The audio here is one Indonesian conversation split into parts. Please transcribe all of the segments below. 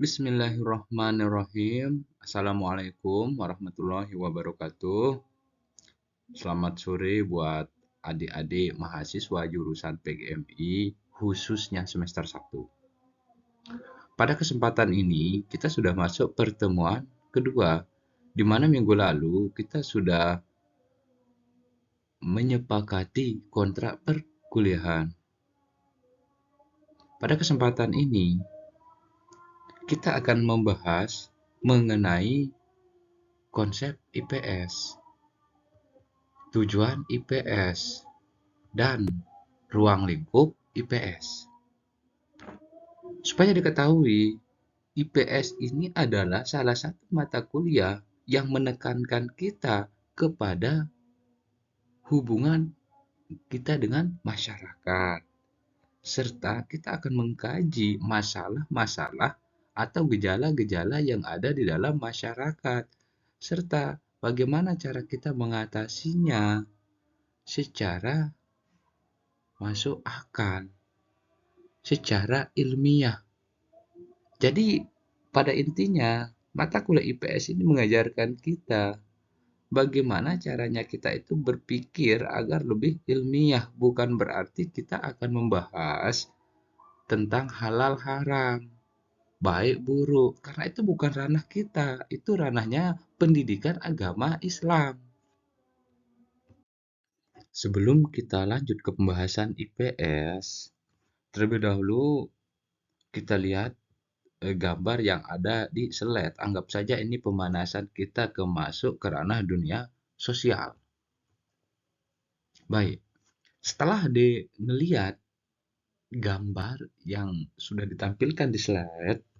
Bismillahirrahmanirrahim. Assalamualaikum warahmatullahi wabarakatuh. Selamat sore buat adik-adik mahasiswa jurusan PGMI, khususnya semester 1. Pada kesempatan ini, kita sudah masuk pertemuan kedua, di mana minggu lalu kita sudah menyepakati kontrak perkuliahan. Pada kesempatan ini, kita akan membahas mengenai konsep IPS, tujuan IPS, dan ruang lingkup IPS. Supaya diketahui, IPS ini adalah salah satu mata kuliah yang menekankan kita kepada hubungan kita dengan masyarakat, serta kita akan mengkaji masalah-masalah atau gejala-gejala yang ada di dalam masyarakat, serta bagaimana cara kita mengatasinya secara masuk akal, secara ilmiah. Jadi, pada intinya, mata kuliah IPS ini mengajarkan kita bagaimana caranya kita itu berpikir agar lebih ilmiah. Bukan berarti kita akan membahas tentang halal haram, baik buruk, karena itu bukan ranah kita, itu ranahnya pendidikan agama Islam. Sebelum kita lanjut ke pembahasan IPS, terlebih dahulu kita lihat gambar yang ada di slide. Anggap saja ini pemanasan kita masuk ke ranah dunia sosial. Baik, setelah melihat gambar yang sudah ditampilkan di slide,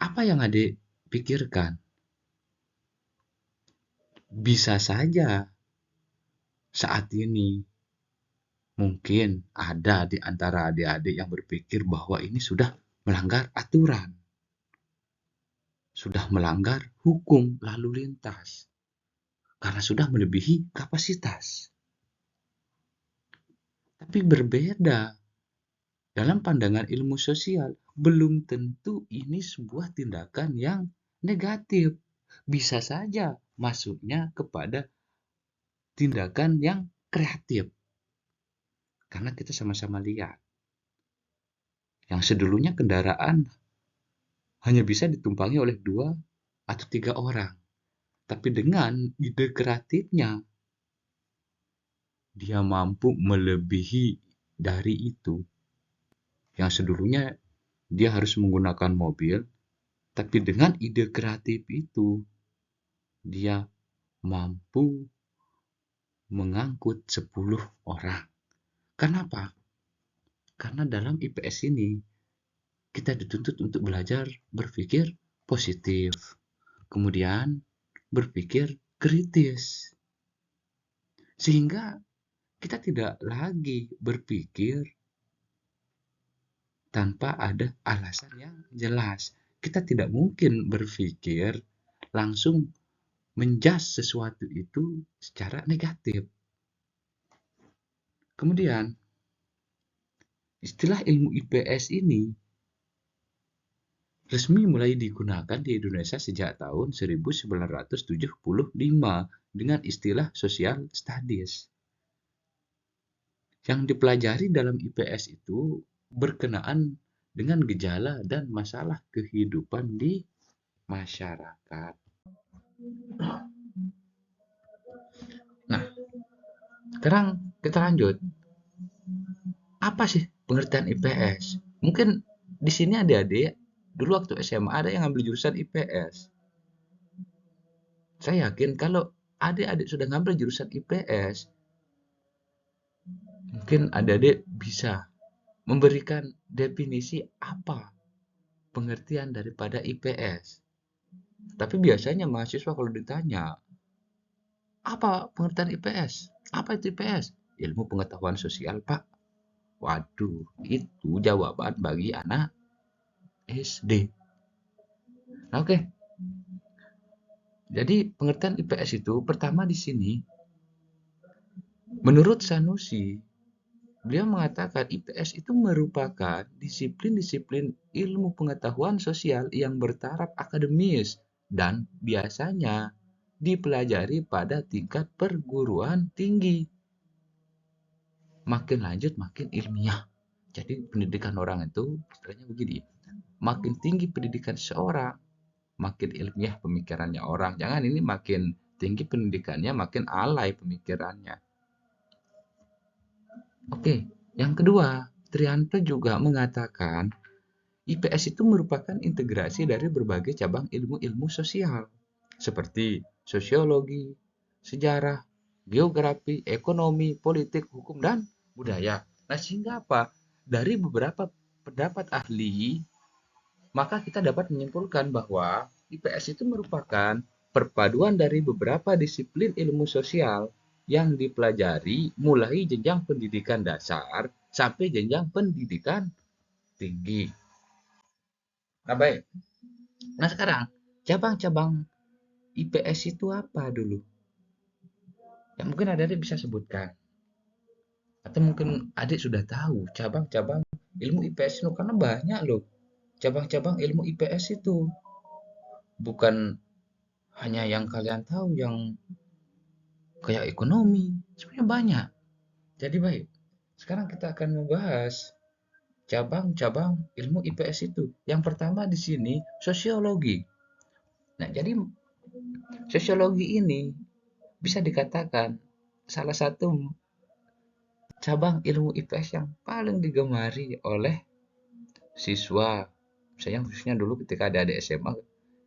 apa yang adik pikirkan? Bisa saja saat ini mungkin ada di antara adik-adik yang berpikir bahwa ini sudah melanggar aturan, sudah melanggar hukum lalu lintas, karena sudah melebihi kapasitas. Tapi berbeda, dalam pandangan ilmu sosial, belum tentu ini sebuah tindakan yang negatif. Bisa saja masuknya kepada tindakan yang kreatif. Karena kita sama-sama lihat, yang sedulunya kendaraan hanya bisa ditumpangi oleh 2 atau 3 orang. Tapi dengan ide kreatifnya, dia mampu melebihi dari itu. Yang sedulunya dia harus menggunakan mobil, tapi dengan ide kreatif itu, dia mampu mengangkut 10 orang. Kenapa? Karena dalam IPS ini, kita dituntut untuk belajar berpikir positif, kemudian berpikir kritis. Sehingga kita tidak lagi berpikir tanpa ada alasan yang jelas. Kita tidak mungkin berpikir langsung menjudge sesuatu itu secara negatif. Kemudian, istilah ilmu IPS ini resmi mulai digunakan di Indonesia sejak tahun 1975 dengan istilah social studies. Yang dipelajari dalam IPS itu berkenaan dengan gejala dan masalah kehidupan di masyarakat. Nah, sekarang kita lanjut. Apa sih pengertian IPS? Mungkin di sini adik-adik dulu waktu SMA ada yang ambil jurusan IPS. Saya yakin kalau adik-adik sudah ngambil jurusan IPS, mungkin adik-adik bisa memberikan definisi apa pengertian daripada IPS. Tapi biasanya mahasiswa kalau ditanya, apa pengertian IPS? Apa itu IPS? Ilmu pengetahuan sosial, Pak. Waduh, itu jawaban bagi anak SD. Oke. Jadi pengertian IPS itu pertama di sini, menurut Sanusi, Beliau mengatakan IPS itu merupakan disiplin-disiplin ilmu pengetahuan sosial yang bertaraf akademis dan biasanya dipelajari pada tingkat perguruan tinggi. Makin lanjut makin ilmiah. Jadi pendidikan orang itu istilahnya begini, makin tinggi pendidikan seseorang, makin ilmiah pemikirannya orang. Jangan ini makin tinggi pendidikannya, makin alay pemikirannya. Oke, yang kedua, Trianto juga mengatakan IPS itu merupakan integrasi dari berbagai cabang ilmu-ilmu sosial, seperti sosiologi, sejarah, geografi, ekonomi, politik, hukum, dan budaya. Nah, sehingga apa? Dari beberapa pendapat ahli, maka kita dapat menyimpulkan bahwa IPS itu merupakan perpaduan dari beberapa disiplin ilmu sosial yang dipelajari mulai jenjang pendidikan dasar sampai jenjang pendidikan tinggi. Nah, baik. Nah, sekarang cabang-cabang IPS itu apa dulu? Ya, mungkin adik bisa sebutkan. Atau mungkin adik sudah tahu cabang-cabang ilmu IPS itu karena banyak loh. Cabang-cabang ilmu IPS itu bukan hanya yang kalian tahu yang kayak ekonomi, sebenarnya banyak. Jadi baik. Sekarang kita akan membahas cabang-cabang ilmu IPS itu. Yang pertama di sini sosiologi. Nah, jadi sosiologi ini bisa dikatakan salah satu cabang ilmu IPS yang paling digemari oleh siswa. Saya khususnya dulu ketika ada adik SMA,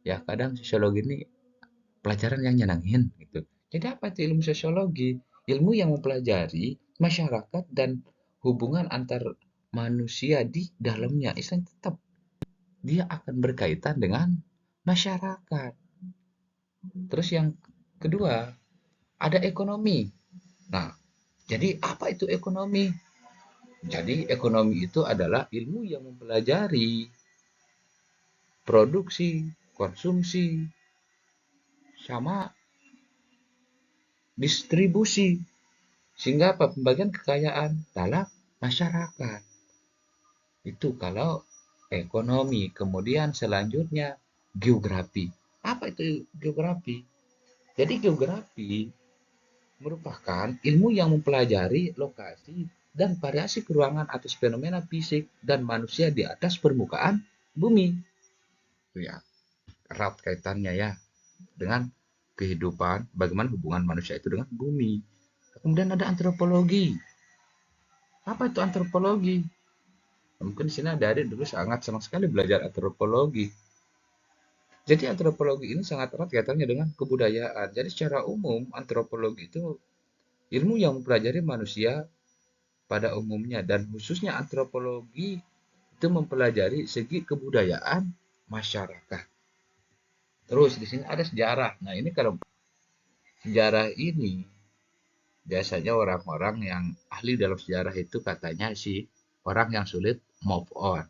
ya kadang sosiologi ini pelajaran yang nyenangin gitu. Jadi apa itu ilmu sosiologi? Ilmu yang mempelajari masyarakat dan hubungan antar manusia di dalamnya. Istilahnya tetap dia akan berkaitan dengan masyarakat. Terus yang kedua, ada ekonomi. Nah, jadi apa itu ekonomi? Jadi ekonomi itu adalah ilmu yang mempelajari produksi, konsumsi, sama distribusi. Sehingga apa? Pembagian kekayaan dalam masyarakat. Itu kalau ekonomi. Kemudian selanjutnya geografi. Apa itu geografi? Jadi geografi merupakan ilmu yang mempelajari lokasi dan variasi keruangan atas fenomena fisik dan manusia di atas permukaan bumi. Itu ya, erat kaitannya ya dengan kehidupan, bagaimana hubungan manusia itu dengan bumi. Kemudian ada antropologi. Apa itu antropologi? Mungkin di sini ada adik dulu sangat senang sekali belajar antropologi. Jadi antropologi ini sangat erat kaitannya dengan kebudayaan. Jadi secara umum antropologi itu ilmu yang mempelajari manusia pada umumnya dan khususnya antropologi itu mempelajari segi kebudayaan masyarakat. Terus di sini ada sejarah. Nah, ini kalau sejarah ini biasanya orang-orang yang ahli dalam sejarah itu katanya sih orang yang sulit move on.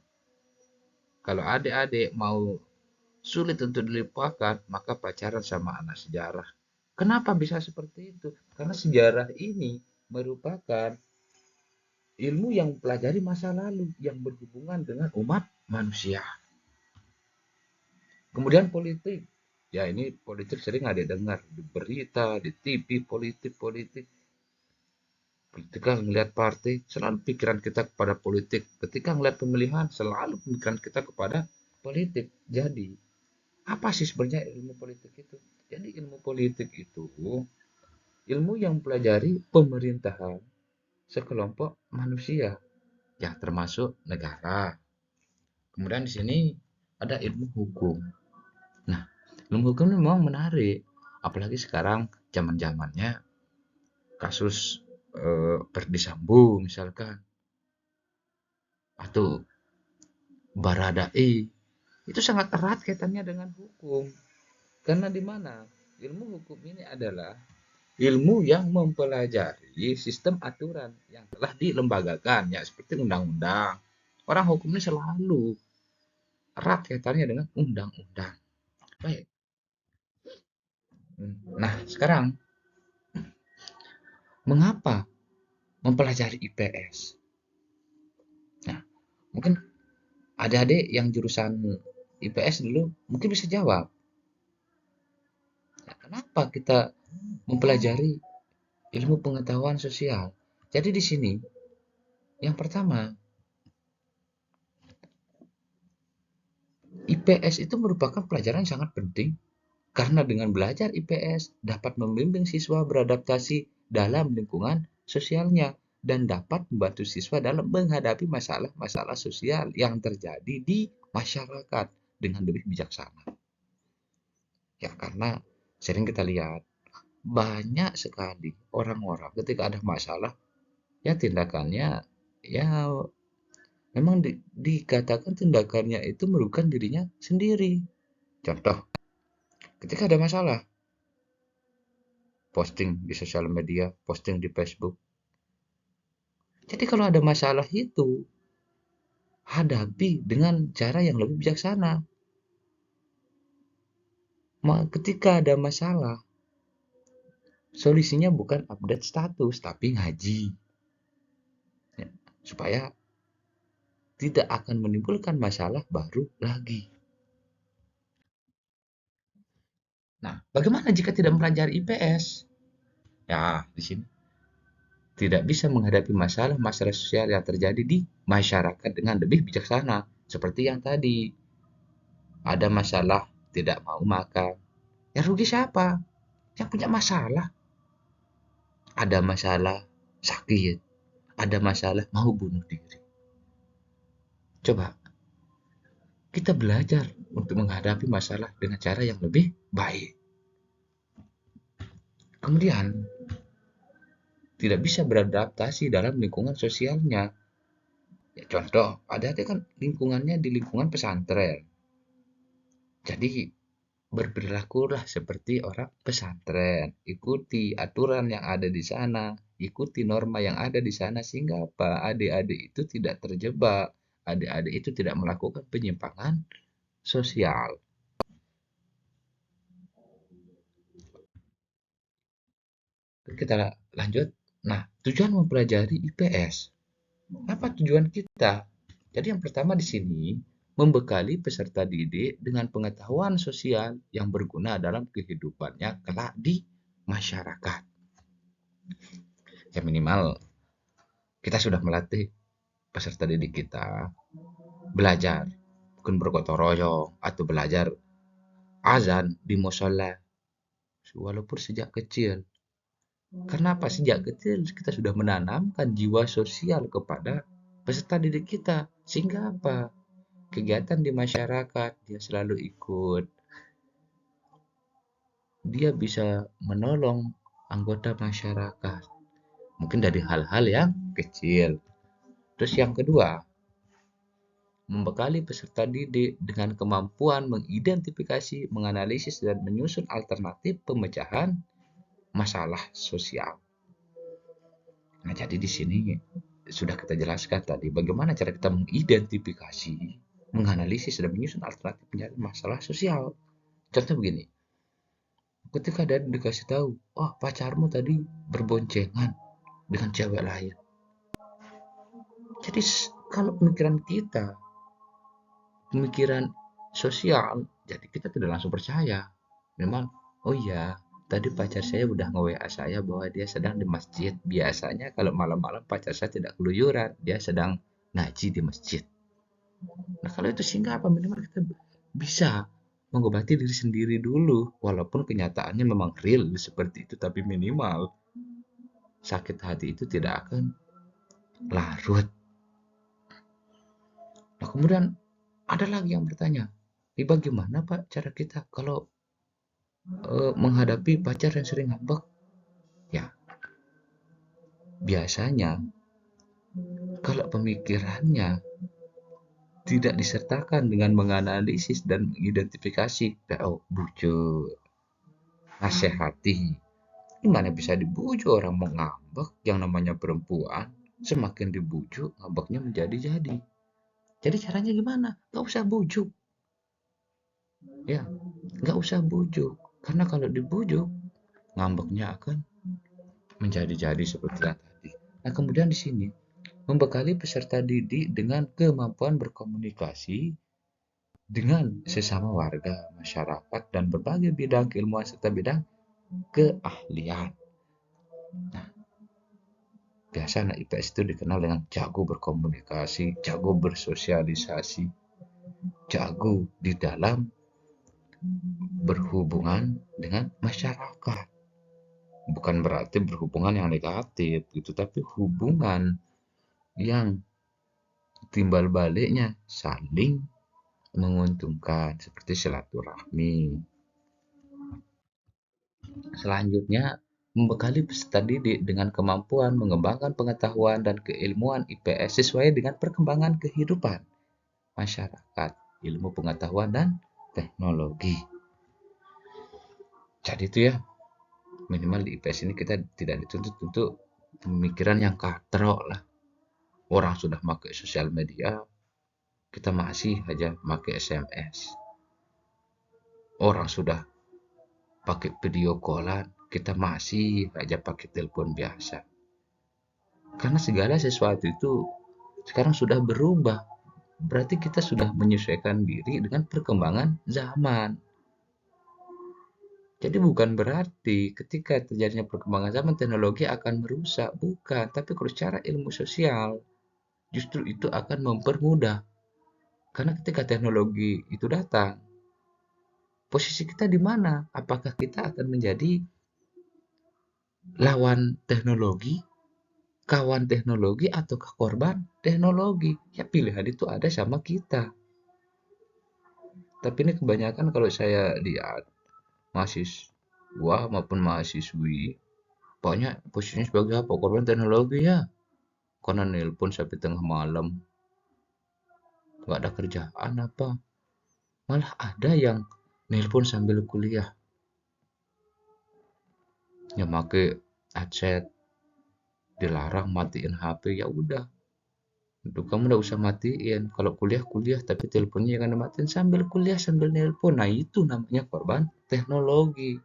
Kalau adik-adik mau sulit untuk dilupakan, maka pacaran sama anak sejarah. Kenapa bisa seperti itu? Karena sejarah ini merupakan ilmu yang mempelajari masa lalu yang berhubungan dengan umat manusia. Kemudian politik. Ya ini politik sering ada dengar di berita, di TV, politik-politik. Ketika melihat partai, selalu pikiran kita kepada politik. Ketika melihat pemilihan, selalu pikiran kita kepada politik. Jadi, apa sih sebenarnya ilmu politik itu? Jadi ilmu politik itu ilmu yang mempelajari pemerintahan sekelompok manusia, yang termasuk negara. Kemudian di sini ada ilmu hukum. Nah, ilmu hukum ini memang menarik, apalagi sekarang zaman-zamannya kasus Verdi Sambo misalkan, atau Baradae, itu sangat erat kaitannya dengan hukum. Karena di mana ilmu hukum ini adalah ilmu yang mempelajari sistem aturan yang telah dilembagakan, ya seperti undang-undang. Orang hukum ini selalu erat kaitannya dengan undang-undang. Baik. Nah, sekarang mengapa mempelajari IPS. Nah, mungkin adik-adik yang jurusan IPS dulu mungkin bisa jawab, nah, kenapa kita mempelajari ilmu pengetahuan sosial? Jadi di sini, yang pertama, IPS itu merupakan pelajaran yang sangat penting karena dengan belajar IPS dapat membimbing siswa beradaptasi dalam lingkungan sosialnya dan dapat membantu siswa dalam menghadapi masalah-masalah sosial yang terjadi di masyarakat dengan lebih bijaksana. Ya, karena sering kita lihat banyak sekali orang-orang ketika ada masalah, ya tindakannya ya memang dikatakan tindakannya itu merugikan dirinya sendiri. Contoh, ketika ada masalah, posting di sosial media, posting di Facebook. Jadi kalau ada masalah itu, hadapi dengan cara yang lebih bijaksana. Ketika ada masalah, solusinya bukan update status, tapi ngaji. Ya, supaya tidak akan menimbulkan masalah baru lagi. Nah, bagaimana jika tidak mempelajari IPS? Ya, di sini tidak bisa menghadapi masalah-masalah sosial yang terjadi di masyarakat dengan lebih bijaksana. Seperti yang tadi, ada masalah tidak mau makan. Ya rugi siapa? Yang punya masalah. Ada masalah sakit, ada masalah mau bunuh diri. Coba kita belajar untuk menghadapi masalah dengan cara yang lebih baik. Kemudian, tidak bisa beradaptasi dalam lingkungan sosialnya. Ya, contoh, ada kan lingkungannya di lingkungan pesantren. Jadi, berperilakulah seperti orang pesantren. Ikuti aturan yang ada di sana. Ikuti norma yang ada di sana sehingga apa? Adik-adik itu tidak terjebak. Adik-adik itu tidak melakukan penyimpangan sosial. Kita lanjut. Nah, tujuan mempelajari IPS. Apa tujuan kita? Jadi yang pertama di sini, membekali peserta didik dengan pengetahuan sosial yang berguna dalam kehidupannya kelak di masyarakat. Ya minimal kita sudah melatih peserta didik kita belajar, bukan bergotong royong atau belajar azan di musola walaupun sejak kecil. Kenapa sejak kecil kita sudah menanamkan jiwa sosial kepada peserta didik kita sehingga apa? Kegiatan di masyarakat dia selalu ikut. Dia bisa menolong anggota masyarakat. Mungkin dari hal-hal yang kecil. Terus yang kedua, membekali peserta didik dengan kemampuan mengidentifikasi, menganalisis, dan menyusun alternatif pemecahan masalah sosial. Nah, jadi di sini sudah kita jelaskan tadi bagaimana cara kita mengidentifikasi, menganalisis, dan menyusun alternatif penyelesaian masalah sosial. Contoh begini, ketika ada dikasih tahu, oh pacarmu tadi berboncengan dengan cewek lain. Jadi kalau pemikiran kita, pemikiran sosial, jadi kita tidak langsung percaya. Memang, oh iya, tadi pacar saya udah nge-WA saya bahwa dia sedang di masjid. Biasanya kalau malam-malam pacar saya tidak keluyuran, dia sedang ngaji di masjid. Nah kalau itu sehingga apa? Minimal kita bisa mengobati diri sendiri dulu. Walaupun kenyataannya memang real seperti itu, tapi minimal sakit hati itu tidak akan larut. Nah kemudian ada lagi yang bertanya, bagaimana Pak cara kita kalau menghadapi pacar yang sering ngambek? Ya, biasanya kalau pemikirannya tidak disertakan dengan menganalisis dan mengidentifikasi, oh bujuk, nasihati. Gimana bisa dibujuk orang mau ngambek? Yang namanya perempuan, semakin dibujuk, ngambeknya menjadi-jadi. Jadi caranya gimana? Gak usah bujuk. Ya, gak usah bujuk. Karena kalau dibujuk, ngambeknya akan menjadi-jadi seperti yang tadi. Nah, kemudian di sini membekali peserta didik dengan kemampuan berkomunikasi dengan sesama warga, masyarakat, dan berbagai bidang keilmuan serta bidang keahlian. Nah, biasa anak IPS itu dikenal dengan jago berkomunikasi, jago bersosialisasi, jago di dalam berhubungan dengan masyarakat. Bukan berarti berhubungan yang negatif gitu, tapi hubungan yang timbal baliknya saling menguntungkan seperti silaturahmi. Selanjutnya, membekali peserta didik dengan kemampuan mengembangkan pengetahuan dan keilmuan IPS sesuai dengan perkembangan kehidupan masyarakat, ilmu pengetahuan dan teknologi. Jadi itu ya, minimal di IPS ini kita tidak dituntut untuk pemikiran yang katrok lah. Orang sudah pakai sosial media, kita masih aja pakai SMS. Orang sudah pakai video callan, kita masih aja pakai telepon biasa. Karena segala sesuatu itu sekarang sudah berubah. Berarti kita sudah menyesuaikan diri dengan perkembangan zaman. Jadi bukan berarti ketika terjadinya perkembangan zaman teknologi akan merusak, bukan. Tapi kalau secara ilmu sosial, justru itu akan mempermudah. Karena ketika teknologi itu datang, posisi kita di mana? Apakah kita akan menjadi lawan teknologi, kawan teknologi, ataukah korban teknologi? Ya pilihan itu ada sama kita. Tapi ini kebanyakan kalau saya lihat mahasiswa maupun mahasiswi banyak posisinya sebagai apa? Korban teknologi ya. Karena nelpon sampai tengah malam, nggak ada kerjaan apa. Malah ada yang nelpon sambil kuliah. Ya make headset, dilarang matiin HP, ya udah. Itu kamu udah usah matiin. Kalau kuliah kuliah tapi teleponnya jangan dimatiin sambil kuliah sambil nelpon. Nah, itu namanya korban teknologi.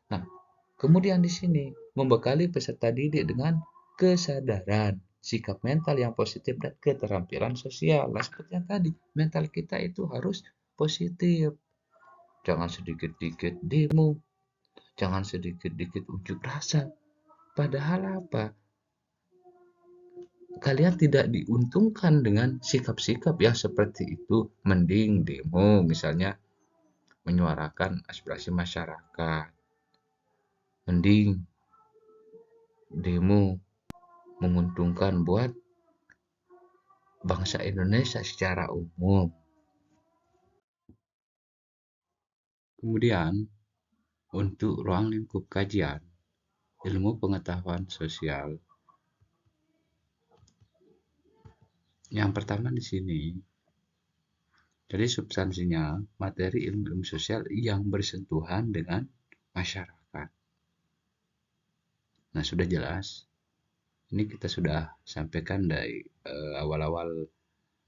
Nah, kemudian di sini membekali peserta didik dengan kesadaran, sikap mental yang positif dan keterampilan sosial. Nah, seperti yang tadi, mental kita itu harus positif. Jangan sedikit-dikit demo, jangan sedikit-dikit unjuk rasa. Padahal apa? Kalian tidak diuntungkan dengan sikap-sikap yang seperti itu. Mending demo, misalnya menyuarakan aspirasi masyarakat. Mending demo menguntungkan buat bangsa Indonesia secara umum. Kemudian, untuk ruang lingkup kajian ilmu pengetahuan sosial, yang pertama di sini, jadi substansinya materi ilmu sosial yang bersentuhan dengan masyarakat. Nah, sudah jelas. Ini kita sudah sampaikan dari awal-awal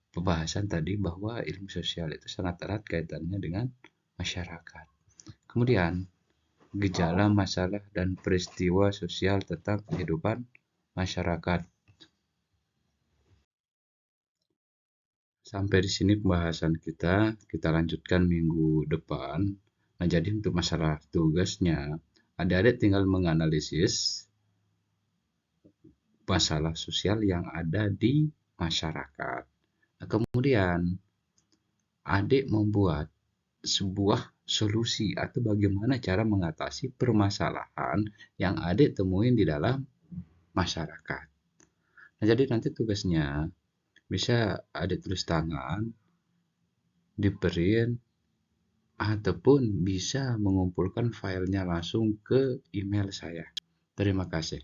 pembahasan tadi bahwa ilmu sosial itu sangat erat kaitannya dengan masyarakat. Kemudian, gejala, masalah, dan peristiwa sosial tentang kehidupan masyarakat. Sampai di sini pembahasan kita. Kita lanjutkan minggu depan. Nah, jadi untuk masalah tugasnya, adik-adik tinggal menganalisis masalah sosial yang ada di masyarakat. Nah, kemudian adik membuat sebuah solusi atau bagaimana cara mengatasi permasalahan yang adik temuin di dalam masyarakat. Nah, jadi nanti tugasnya bisa adik tulis tangan, di print, ataupun bisa mengumpulkan filenya langsung ke email saya. Terima kasih.